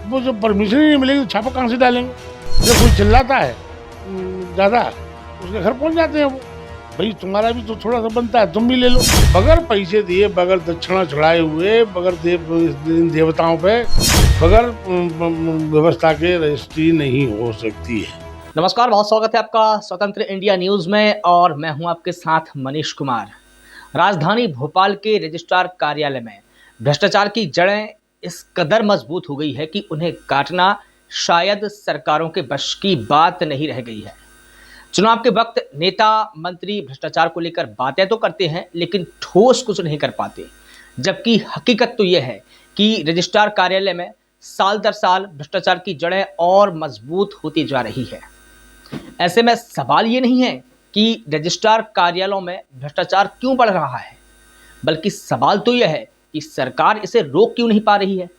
वो जब परमिशन ही नहीं मिलेगी तो छापा कहाँ से डालेंगे? जब कोई चिल्लाता है ज़्यादा, उसके घर पहुंच जाते हैं वो। भाई तुम्हारा भी तो थोड़ा सा बनता है, तुम भी ले लो। बगैर पैसे दिए, बगैर दक्षिणा चढ़ाए हुए, बगैर देवताओं पे, बगैर व्यवस्था के रजिस्ट्री नहीं हो सकती है। नमस्कार, बहुत स्वागत है आपका स्वतंत्र इंडिया न्यूज़ में और मैं हूं आपके साथ मनीष कुमार। राजधानी भोपाल के रजिस्ट्रार कार्यालय में भ्रष्टाचार की जड़ें इस कदर मजबूत हो गई है कि उन्हें काटना शायद सरकारों के बश की बात नहीं रह गई है। चुनाव के वक्त नेता मंत्री भ्रष्टाचार को लेकर बातें तो करते हैं लेकिन ठोस कुछ नहीं कर पाते, जबकि हकीकत तो यह है कि रजिस्ट्रार कार्यालय में साल दर साल भ्रष्टाचार की जड़ें और मजबूत होती जा रही है। ऐसे में सवाल ये नहीं है कि रजिस्ट्रार कार्यालयों में भ्रष्टाचार क्यों बढ़ रहा है, बल्कि सवाल तो यह है कि सरकार इसे रोक क्यों नहीं पा रही है।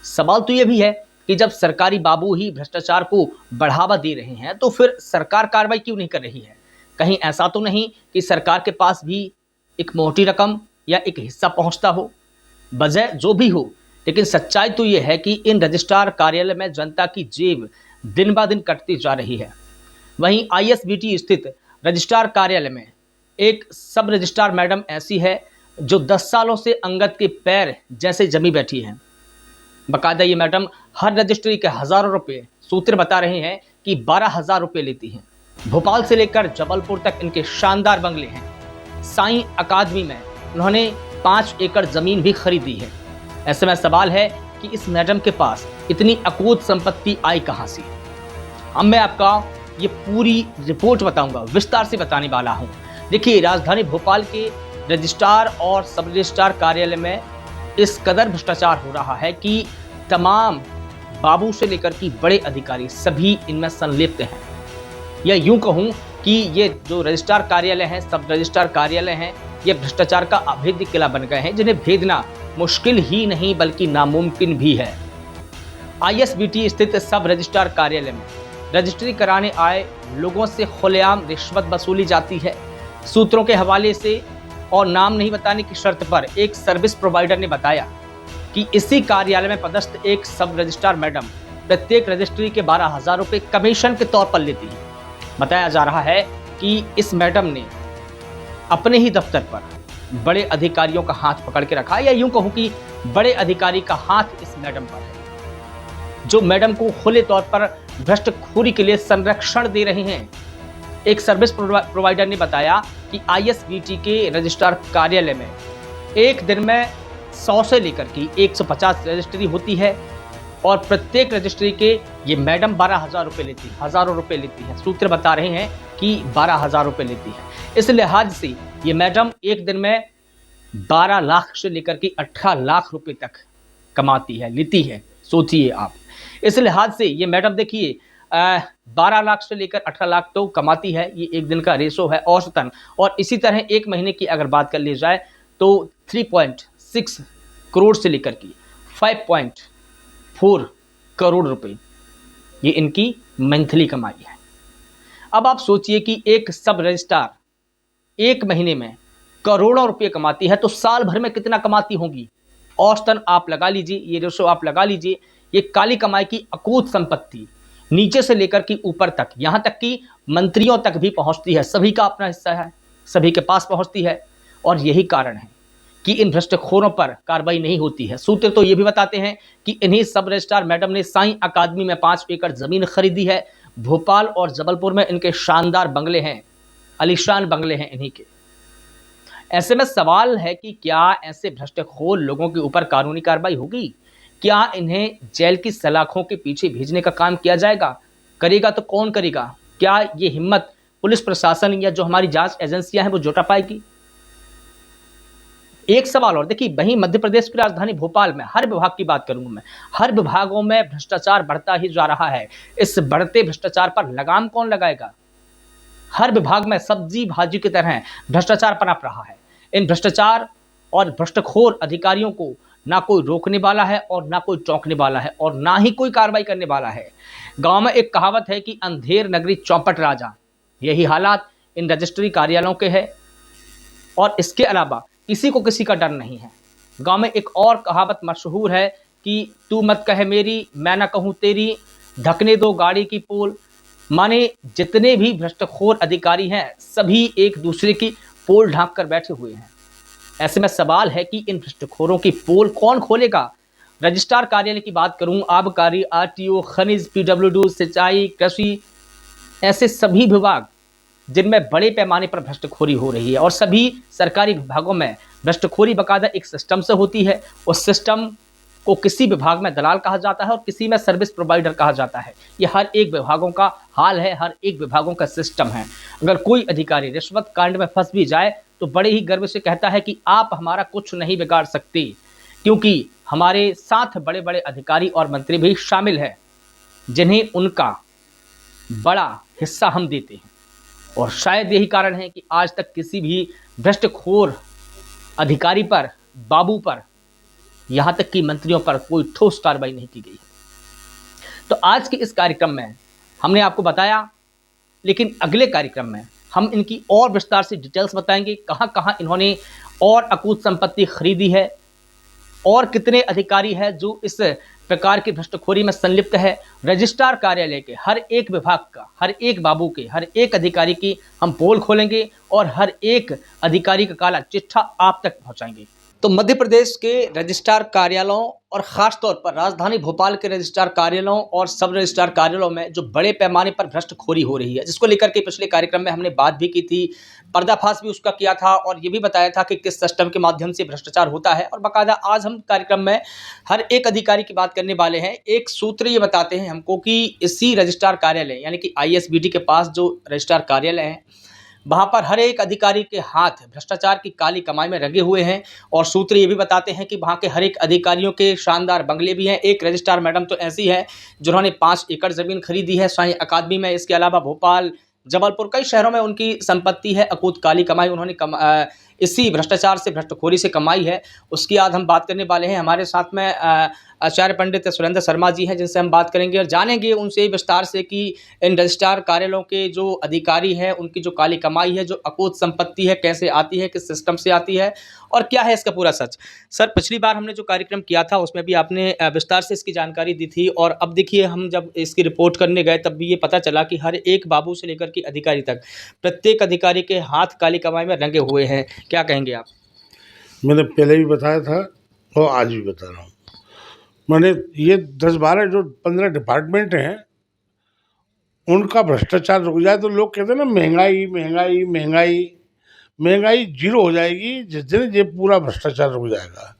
सवाल तो यह भी है कि जब सरकारी बाबू ही भ्रष्टाचार को बढ़ावा दे रहे हैं तो फिर सरकार कार्रवाई क्यों नहीं कर रही है। कहीं ऐसा तो नहीं कि सरकार के पास भी एक मोटी रकम या एक हिस्सा पहुंचता हो। वजह जो भी हो, लेकिन सच्चाई तो यह है कि इन रजिस्ट्रार कार्यालय में जनता की जेब दिन ब दिन कटती जा रही है। वहीं आईएसबीटी स्थित रजिस्ट्रार कार्यालय में एक सब रजिस्ट्रार मैडम ऐसी है जो 10 सालों से अंगद के पैर जैसे जमी बैठी हैं। बकायदा ये मैडम हर रजिस्ट्री के हजारों रुपए, सूत्र बता रहे हैं कि 12,000 रुपये लेती हैं। भोपाल से लेकर जबलपुर तक इनके शानदार बंगले हैं। साईं अकादमी में उन्होंने 5 एकड़ जमीन भी खरीदी है। ऐसे में सवाल है कि इस मैडम के पास इतनी अकूत संपत्ति आई कहां से। अब मैं आपका ये पूरी रिपोर्ट बताऊंगा, विस्तार से बताने वाला हूं। देखिए, राजधानी भोपाल के रजिस्ट्रार और सब रजिस्ट्रार कार्यालय में इस कदर भ्रष्टाचार हो रहा है कि तमाम बाबू से लेकर कि बड़े अधिकारी सभी इनमें संलिप्त हैं। या यूं कहूं कि ये जो रजिस्ट्रार कार्यालय हैं, सब रजिस्ट्रार कार्यालय हैं, ये भ्रष्टाचार का अभेद्य किला बन गए हैं, जिन्हें भेदना मुश्किल ही नहीं बल्कि नामुमकिन भी है। आईएसबीटी स्थित सब रजिस्ट्रार कार्यालय में रजिस्ट्री कराने आए लोगों से खुलेआम रिश्वत वसूली जाती है। सूत्रों के हवाले से और नाम नहीं बताने की शर्त पर एक सर्विस प्रोवाइडर ने बताया कि इसी कार्यालय में पदस्थ एक सब रजिस्ट्रार मैडम प्रत्येक रजिस्ट्री के 12,000 रुपये कमीशन के तौर पर लेती है। बताया जा रहा है कि इस मैडम ने अपने ही दफ्तर पर बड़े अधिकारियों का हाथ पकड़ के रखा, या यूं कहूं कि बड़े अधिकारी का हाथ इस मैडम पर है, जो मैडम को खुले तौर पर भ्रष्टखोरी के लिए संरक्षण दे रहे हैं। एक सर्विस प्रोवाइडर ने बताया कि आईएसबीटी के रजिस्ट्रार कार्यालय में एक दिन में 100 से लेकर की 150 रजिस्ट्री होती है और प्रत्येक रजिस्ट्री के ये मैडम 12,000 रुपये लेती है, हज़ारों रुपये लेती है। सूत्र बता रहे हैं कि 12,000 रुपये लेती है। इस लिहाज से ये मैडम एक दिन में 12 लाख से लेकर के 18 लाख रुपये तक कमाती है, लेती है। सोचिए आप, इस लिहाज से ये मैडम देखिए 12 लाख से लेकर 18 लाख तो कमाती है। ये एक दिन का रेशो है औसतन। और इसी तरह एक महीने की अगर बात कर ली जाए तो 3.6 करोड़ से लेकर की 5.4 करोड़ रुपए ये इनकी मंथली कमाई है। अब आप सोचिए कि एक सब रजिस्ट्रार एक महीने में करोड़ों रुपए कमाती है तो साल भर में कितना कमाती होगी। औसतन आप लगा लीजिए, ये रेशो आप लगा लीजिए। ये काली कमाई की अकूत संपत्ति नीचे से लेकर की ऊपर तक, यहां तक कि मंत्रियों तक भी पहुंचती है। सभी का अपना हिस्सा है, सभी के पास पहुंचती है और यही कारण है कि इन भ्रष्टखोरों पर कार्रवाई नहीं होती है। सूत्र तो ये भी बताते हैं कि इन्हीं सब रजिस्ट्रार मैडम ने साईं अकादमी में 5 एकड़ जमीन खरीदी है। भोपाल और जबलपुर में इनके शानदार बंगले हैं, आलीशान बंगले हैं इन्हीं के। ऐसे में सवाल है कि क्या ऐसे भ्रष्टखोर लोगों के ऊपर कानूनी कार्रवाई होगी? क्या इन्हें जेल की सलाखों के पीछे भेजने का काम किया जाएगा? करेगा तो कौन करेगा? क्या ये हिम्मत पुलिस प्रशासन या जो हमारी जांच एजेंसियां हैं वो जुटा पाएगी? एक सवाल और देखिए, वहीं मध्य प्रदेश की राजधानी भोपाल में हर विभाग की बात करूंगा मैं, हर विभागों में भ्रष्टाचार बढ़ता ही जा रहा है। इस बढ़ते भ्रष्टाचार पर लगाम कौन लगाएगा? हर विभाग में सब्जी भाजी की तरह भ्रष्टाचार पनप रहा है। इन भ्रष्टाचार और भ्रष्टखोर अधिकारियों को ना कोई रोकने वाला है और ना कोई चौंकने वाला है और ना ही कोई कार्रवाई करने वाला है। गांव में एक कहावत है कि अंधेर नगरी चौपट राजा। यही हालात इन रजिस्ट्री कार्यालयों के हैं और इसके अलावा किसी को किसी का डर नहीं है। गांव में एक और कहावत मशहूर है कि तू मत कहे मेरी, मैं ना कहूँ तेरी, ढकने दो गाड़ी की पोल। माने जितने भी भ्रष्टखोर अधिकारी हैं सभी एक दूसरे की पोल ढांक कर बैठे हुए हैं। ऐसे में सवाल है कि इन भ्रष्टखोरों की पोल कौन खोलेगा। रजिस्ट्रार कार्यालय की बात करूं, आबकारी, आरटीओ, खनिज, पीडब्ल्यूडी, सिंचाई, कृषि, ऐसे सभी विभाग जिनमें बड़े पैमाने पर भ्रष्टखोरी हो रही है और सभी सरकारी विभागों में भ्रष्टखोरी बकायदा एक सिस्टम से होती है। उस सिस्टम को किसी विभाग में दलाल कहा जाता है और किसी में सर्विस प्रोवाइडर कहा जाता है। ये हर एक विभागों का हाल है, हर एक विभागों का सिस्टम है। अगर कोई अधिकारी रिश्वत कांड में फंस भी जाए तो बड़े ही गर्व से कहता है कि आप हमारा कुछ नहीं बिगाड़ सकते, क्योंकि हमारे साथ बड़े बड़े अधिकारी और मंत्री भी शामिल हैं जिन्हें उनका बड़ा हिस्सा हम देते हैं। और शायद यही कारण है कि आज तक किसी भी भ्रष्टखोर अधिकारी पर, बाबू पर, यहां तक कि मंत्रियों पर कोई ठोस कार्रवाई नहीं की गई। तो आज के इस कार्यक्रम में हमने आपको बताया, लेकिन अगले कार्यक्रम में हम इनकी और विस्तार से डिटेल्स बताएंगे, कहां कहां इन्होंने और अकूत संपत्ति खरीदी है और कितने अधिकारी हैं जो इस प्रकार की भ्रष्टखोरी में संलिप्त है। रजिस्ट्रार कार्यालय के हर एक विभाग का, हर एक बाबू के, हर एक अधिकारी की हम पोल खोलेंगे और हर एक अधिकारी का काला चिट्ठा आप तक पहुंचाएंगे। तो मध्य प्रदेश के रजिस्ट्रार कार्यालयों और ख़ास तौर पर राजधानी भोपाल के रजिस्ट्रार कार्यालयों और सब रजिस्ट्रार कार्यालयों में जो बड़े पैमाने पर भ्रष्टखोरी हो रही है, जिसको लेकर के पिछले कार्यक्रम में हमने बात भी की थी, पर्दाफाश भी उसका किया था और ये भी बताया था कि किस सिस्टम के माध्यम से भ्रष्टाचार होता है। और बाकायदा आज हम कार्यक्रम में हर एक अधिकारी की बात करने वाले हैं। एक सूत्र ये बताते हैं हमको कि इसी रजिस्ट्रार कार्यालय यानी कि ISBD के पास जो रजिस्ट्रार कार्यालय है, वहाँ पर हर एक अधिकारी के हाथ भ्रष्टाचार की काली कमाई में रंगे हुए हैं। और सूत्र ये भी बताते हैं कि वहाँ के हर एक अधिकारियों के शानदार बंगले भी हैं। एक रजिस्ट्रार मैडम तो ऐसी है जिन्होंने 5 एकड़ ज़मीन खरीदी है शाही अकादमी में। इसके अलावा भोपाल, जबलपुर, कई शहरों में उनकी संपत्ति है। अकूत काली कमाई उन्होंने इसी भ्रष्टाचार से, भ्रष्टखोरी से कमाई है। उसकी आज हम बात करने वाले हैं। हमारे साथ में आचार्य पंडित सुरेंद्र शर्मा जी हैं, जिनसे हम बात करेंगे और जानेंगे उनसे विस्तार से कि इन रजिस्ट्रार कार्यालयों के जो अधिकारी हैं उनकी जो काली कमाई है, जो अकूत संपत्ति है, कैसे आती है, किस सिस्टम से आती है और क्या है इसका पूरा सच। सर, पिछली बार हमने जो कार्यक्रम किया था उसमें भी आपने विस्तार से इसकी जानकारी दी थी और अब देखिए हम जब इसकी रिपोर्ट करने गए तब भी ये पता चला कि हर एक बाबू से लेकर के अधिकारी तक प्रत्येक अधिकारी के हाथ काली कमाई में रंगे हुए हैं। क्या कहेंगे आप? मैंने पहले भी बताया था और आज भी बता रहा हूँ। मैंने ये 10-12 जो 15 डिपार्टमेंट हैं उनका भ्रष्टाचार रुक जाए तो लोग कहते हैं ना महंगाई महंगाई महंगाई, महंगाई जीरो हो जाएगी जिस दिन ये पूरा भ्रष्टाचार रुक जाएगा।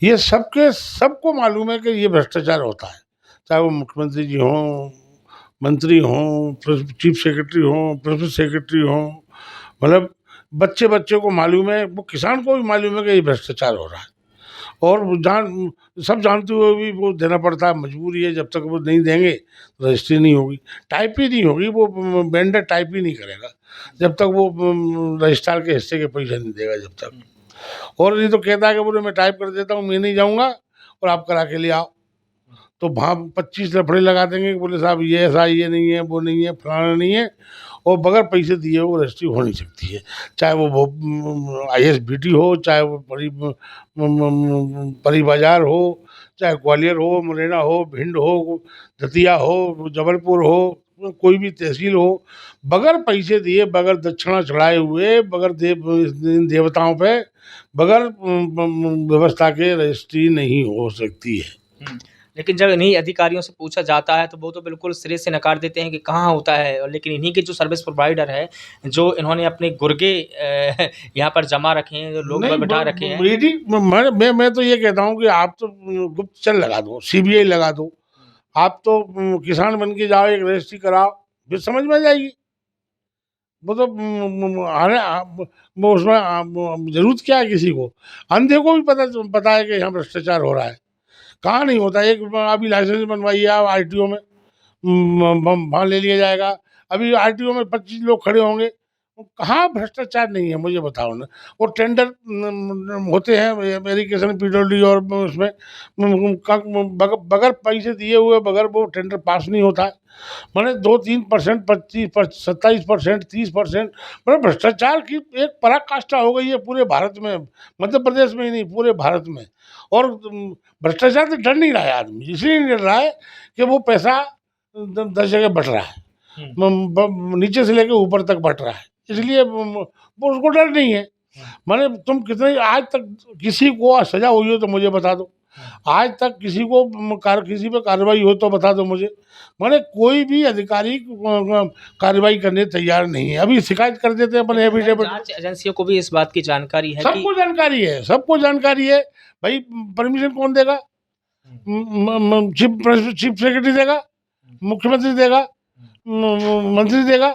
ये सबको मालूम है कि ये भ्रष्टाचार होता है, चाहे वो मुख्यमंत्री जी हों, मंत्री हों, चीफ सेक्रेटरी हों, प्रिंसिपल सेक्रेटरी हों, मतलब बच्चे को मालूम है, वो किसान को भी मालूम है कि ये भ्रष्टाचार हो रहा है। और सब जानते हुए भी वो देना पड़ता है, मजबूरी है। जब तक वो नहीं देंगे तो रजिस्ट्री नहीं होगी, टाइप ही नहीं होगी, वो वेंडर टाइप ही नहीं करेगा जब तक वो रजिस्ट्रार के हिस्से के पैसे नहीं देगा जब तक। और नहीं तो कहता है कि बोले मैं टाइप कर देता हूँ, मैं नहीं जाऊँगा और आप करा के ले आओ। तो वहाँ 25 लफड़े लगा देंगे कि बोले साहब ये ऐसा, ये नहीं है, वो नहीं है, फलाना नहीं है, और बगैर पैसे दिए वो रजिस्ट्री हो नहीं सकती है। चाहे वो ISBD हो, चाहे वो परी बाजार हो, चाहे ग्वालियर हो, मुरैना हो, भिंड हो, दतिया हो, जबलपुर हो, कोई भी तहसील हो, बगैर पैसे दिए, बगैर दक्षिणा चढ़ाए हुए, बगैर देवताओं पे, बगैर व्यवस्था के रजिस्ट्री नहीं हो सकती है। लेकिन जब इन्हीं अधिकारियों से पूछा जाता है तो वो तो बिल्कुल सिरे से नकार देते हैं कि कहाँ होता है। और लेकिन इन्हीं के जो सर्विस प्रोवाइडर है, जो इन्होंने अपने गुर्गे यहाँ पर जमा रखे हैं, जो लोग बैठा रखे हैं। मैं तो ये कहता हूँ कि आप तो गुप्तचर लगा दो, CBI लगा दो, आप तो किसान बन के जाओ, एक रजिस्ट्री कराओ, फिर समझ में आ जाएगी। वो तो उसमें जरूरत क्या है किसी को? अंधे को भी पता है कि यहाँ भ्रष्टाचार हो रहा है। कहाँ नहीं होता? एक अभी लाइसेंस बनवाइए आप RTO में, वहाँ ले लिया जाएगा। अभी RTO में 25 लोग खड़े होंगे, कहाँ भ्रष्टाचार नहीं है मुझे बताओ ना। वो टेंडर होते हैं एरिगेशन पीडब्ल्यूडी और उसमें बगैर पैसे दिए हुए बगैर वो टेंडर पास नहीं होता है। मैंने 2-3%, 25%, 27%, 30%, मतलब भ्रष्टाचार की एक पराकाष्ठा हो गई है पूरे भारत में, मध्य प्रदेश में ही नहीं पूरे भारत में। और भ्रष्टाचार से डर नहीं रहा है आदमी, इसलिए नहीं डर रहा है कि वो पैसा 10 जगह बट रहा है, नीचे से लेकर ऊपर तक बट रहा है, इसलिए वो उसको डर नहीं है। मैंने तुम कितने आज तक किसी को सजा हुई हो तो मुझे बता दो, आज तक किसी को किसी पे कार्रवाई हो तो बता दो मुझे। मैंने कोई भी अधिकारी कार्रवाई करने तैयार नहीं है, अभी शिकायत कर देते हैं अपने एफिडेविट। जांच एजेंसियों को भी इस बात की जानकारी है कि सबको जानकारी है, सबको जानकारी है भाई। परमिशन कौन देगा? चीफ सेक्रेटरी देगा, मुख्यमंत्री देगा, मंत्री देगा,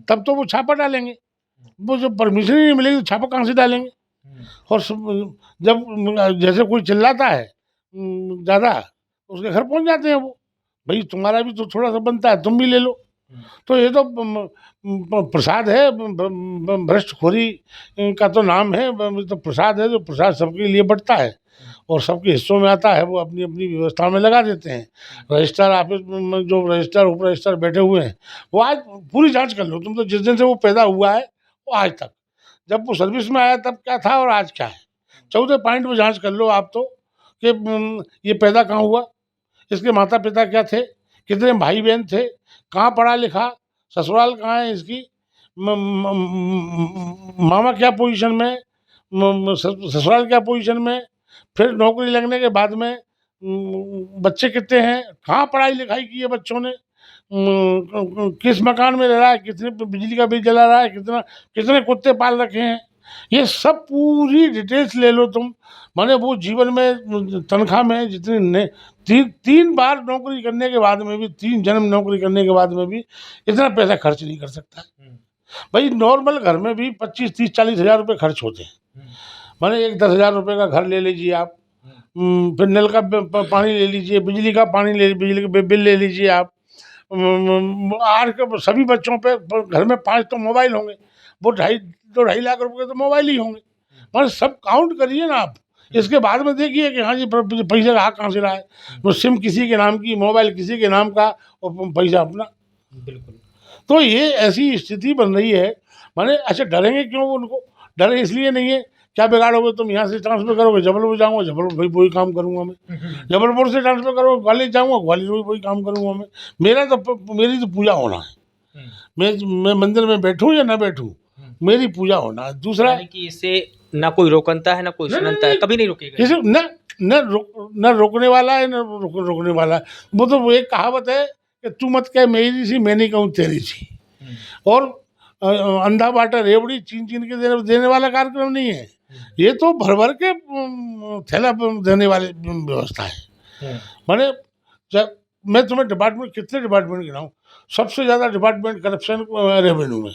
तब तो वो छापा डालेंगे। वो जब परमिशन ही नहीं मिलेगी तो छापा कहाँ से डालेंगे? और जब जैसे कोई चिल्लाता है ज़्यादा, उसके घर पहुंच जाते हैं वो, भाई तुम्हारा भी तो थोड़ा सा बनता है, तुम भी ले लो। तो ये तो प्रसाद है, भ्रष्टखोरी का तो नाम है, तो प्रसाद है, जो प्रसाद सबके लिए बंटता है और सबके हिस्सों में आता है, वो अपनी अपनी व्यवस्था में लगा देते हैं। रजिस्ट्रार ऑफिस में जो रजिस्ट्रार उप रजिस्ट्रार बैठे हुए हैं, वो आज पूरी जांच कर लो तुम, तो जिस दिन से वो पैदा हुआ है वो आज तक, जब वो सर्विस में आया तब क्या था और आज क्या है, 14 पॉइंट में जांच कर लो आप तो, कि ये पैदा कहाँ हुआ, इसके माता पिता क्या थे, कितने भाई बहन थे, कहाँ पढ़ा लिखा, ससुराल कहाँ है इसकी, मामा क्या पोजीशन में, ससुराल क्या पोजीशन में, फिर नौकरी लगने के बाद में बच्चे कितने हैं, कहाँ पढ़ाई लिखाई की है बच्चों ने, किस मकान में रह रहा है, कितने बिजली का बिल जला रहा है, कितने कुत्ते पाल रखे हैं, ये सब पूरी डिटेल्स ले लो तुम। माने वो जीवन में तनख्वाह में जितने तीन बार नौकरी करने के बाद में भी, 3 जन्म नौकरी करने के बाद में भी इतना पैसा खर्च नहीं कर सकता। भाई नॉर्मल घर में भी 25, 30, 40 हज़ार रुपये खर्च होते हैं। माने एक 10,000 रुपये का घर ले लीजिए आप, फिर नल का पानी ले लीजिए, बिजली का बिल ले लीजिए आप। आज के सभी बच्चों पे घर में 5 तो मोबाइल होंगे, वो 2.5 लाख रुपए के तो मोबाइल ही होंगे। मतलब सब काउंट करिए ना आप, इसके बाद में देखिए कि हाँ जी पैसा रहा कहाँ से रहा है। वो सिम किसी के नाम की, मोबाइल किसी के नाम का और पैसा अपना। बिल्कुल। तो ये ऐसी स्थिति बन रही है। माने अच्छा डरेंगे क्यों उनको? डर इसलिए नहीं है, क्या बिगाड़ोगे तुम? यहाँ से ट्रांसफर करोगे जबलपुर जाऊँगा, जबलपुर भाई वही काम करूँगा मैं। जबलपुर से ट्रांसफर करोगे ग्वालियर जाऊँगा, ग्वालियर में वही काम करूँगा मैं। मेरी तो पूजा होना है। मैं मंदिर में बैठूँ या ना बैठूँ, मेरी पूजा होना है। दूसरा यानी कि इससे ना कोई रोकता है ना कोई सुनता है, कभी नहीं रुकेगा। किसी न रोकने वाला है, न रोकने वाला है। वो तो एक कहावत है कि तू मत कह मेरी सी, मैं नहीं कहूँ तेरी सी। और अंधा बाटा रेवड़ी चीन चीन के देने वाला कार्यक्रम नहीं है, ये तो भर भर के थैला देने वाली व्यवस्था है। मैंने जब मैं तुम्हें डिपार्टमेंट, कितने डिपार्टमेंट गिनाऊं, सबसे ज़्यादा डिपार्टमेंट करप्शन रेवेन्यू में,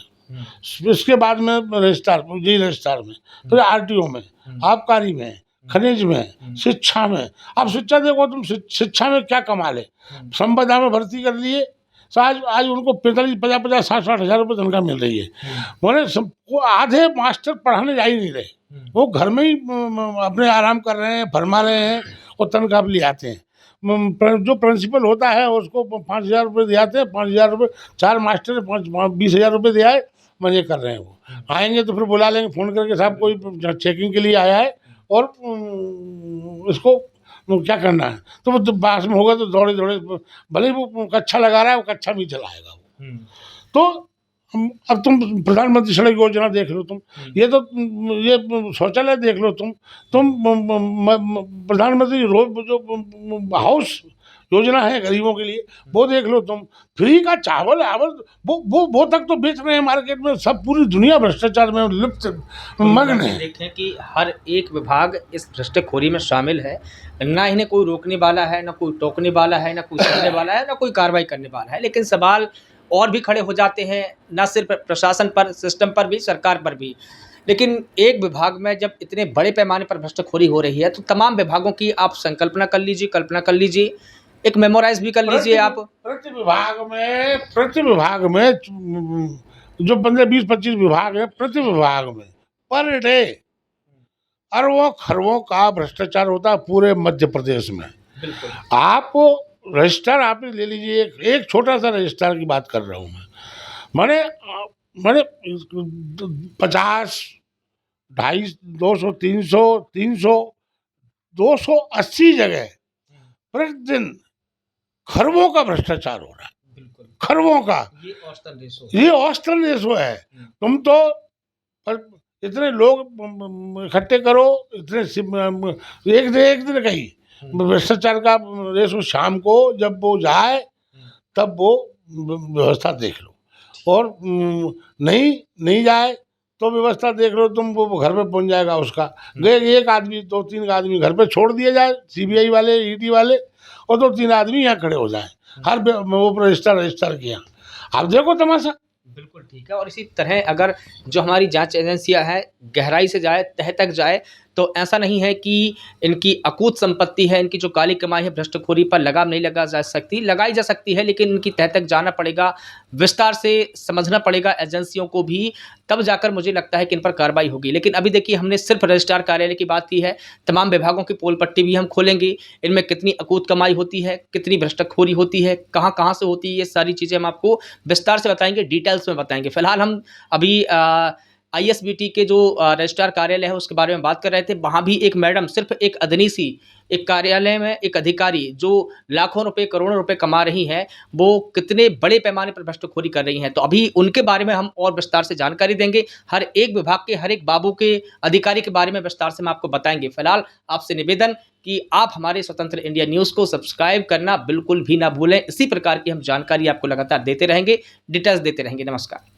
इसके बाद में रजिस्ट्रार में, फिर आरटीओ में, आबकारी में, खनिज में, शिक्षा में। अब शिक्षा देखो तुम, शिक्षा में क्या कमाल है, संपदा में भर्ती कर लिए, तो आज उनको 45, 50, 50, 60 हज़ार रुपये तनख्वाह मिल रही है। बोले वो आधे मास्टर पढ़ाने जा ही नहीं रहे, वो घर में ही अपने आराम कर रहे हैं, फरमा रहे हैं और तनख्वाह भी ले आते हैं। जो प्रिंसिपल होता है उसको 5,000 रुपये दिए आते हैं, 5,000 रुपये, 4 मास्टर 20,000 रुपये दिया है, मजे कर रहे हैं। वो आएंगे तो फिर बुला लेंगे फ़ोन करके, साहब कोई चेकिंग के लिए आया है और इसको क्या करना है, तो वो पास में होगा तो दौड़े दौड़े, भले ही वो कच्छा लगा रहा है, वो कच्छा भी चलाएगा वो। तो अब तुम प्रधानमंत्री सड़क योजना देख लो तुम, ये तो ये शौचालय देख लो तुम प्रधानमंत्री जो हाउस योजना है गरीबों के लिए, वो देख लो तुम। फ्री का चावल आवल वो तक तो बेच रहे हैं मार्केट में। सब पूरी दुनिया भ्रष्टाचार में लिप्त मग्न है। देखें कि हर एक विभाग इस भ्रष्टखोरी में शामिल है, ना इन्हें कोई रोकने वाला है, ना कोई टोकने वाला है, ना कोई करने वाला है, ना कोई कार्रवाई करने वाला है। लेकिन सवाल और भी खड़े हो जाते हैं, ना सिर्फ प्रशासन पर, सिस्टम पर भी, सरकार पर भी। लेकिन एक विभाग में जब इतने बड़े पैमाने पर भ्रष्टखोरी हो रही है तो तमाम विभागों की आप संकल्पना कर लीजिए, कल्पना कर लीजिए, एक मेमोराइज भी कर लीजिए आप। प्रति विभाग में जो 15-20-25 विभाग है, प्रति विभाग में पर डे अरबों खरबों का भ्रष्टाचार होता है पूरे मध्य प्रदेश में। बिल्कुल। आप रजिस्ट्रार आप ही ले लीजिए, एक छोटा सा रजिस्ट्रार की बात कर रहा हूँ मैं। मैंने 50, 250, 200, 300, 280 जगह प्रतिदिन खरबों का भ्रष्टाचार हो रहा है, बिल्कुल। खरबों का। ये औसतन रेशो ये औसतन रेशो है। तुम तो इतने लोग इकट्ठे करो, इतने एक दिन का ही भ्रष्टाचार का रेशो शाम को जब वो जाए तब वो व्यवस्था देख लो, और नहीं जाए तो व्यवस्था देख लो तुम, वो घर पे पहुंच जाएगा उसका। एक आदमी 2-3 आदमी घर पे छोड़ दिए जाए, सीबीआई वाले, ईडी वाले, और 2-3 आदमी यहाँ खड़े हो जाए हर वो रजिस्टर के यहाँ। आप देखो तमाशा। बिल्कुल ठीक है। और इसी तरह अगर जो हमारी जांच एजेंसियां हैं गहराई से जाए, तह तक जाए, तो ऐसा नहीं है कि इनकी अकूत संपत्ति है, इनकी जो काली कमाई है, भ्रष्टखोरी पर लगाम नहीं लगाई जा सकती है, लेकिन इनकी तह तक जाना पड़ेगा, विस्तार से समझना पड़ेगा एजेंसियों को भी, तब जाकर मुझे लगता है कि इन पर कार्रवाई होगी। लेकिन अभी देखिए, हमने सिर्फ रजिस्ट्रार कार्यालय की बात की है, तमाम विभागों की पोल पट्टी भी हम खोलेंगे, इनमें कितनी अकूत कमाई होती है, कितनी भ्रष्टखोरी होती है, कहाँ कहाँ से होती है, ये सारी चीज़ें हम आपको विस्तार से बताएंगे, डिटेल्स में बताएंगे। फिलहाल हम अभी आईएसबीटी के जो रजिस्ट्रार कार्यालय है उसके बारे में बात कर रहे थे। वहाँ भी एक मैडम, सिर्फ एक अदनी सी एक कार्यालय में एक अधिकारी जो लाखों रुपए, करोड़ों रुपए कमा रही हैं, वो कितने बड़े पैमाने पर भ्रष्टखोरी कर रही हैं। तो अभी उनके बारे में हम और विस्तार से जानकारी देंगे, हर एक विभाग के, हर एक बाबू के, अधिकारी के बारे में विस्तार से हम आपको बताएंगे। फिलहाल आपसे निवेदन कि आप हमारे स्वतंत्र इंडिया न्यूज़ को सब्सक्राइब करना बिल्कुल भी ना भूलें। इसी प्रकार की हम जानकारी आपको लगातार देते रहेंगे, डिटेल्स देते रहेंगे। नमस्कार।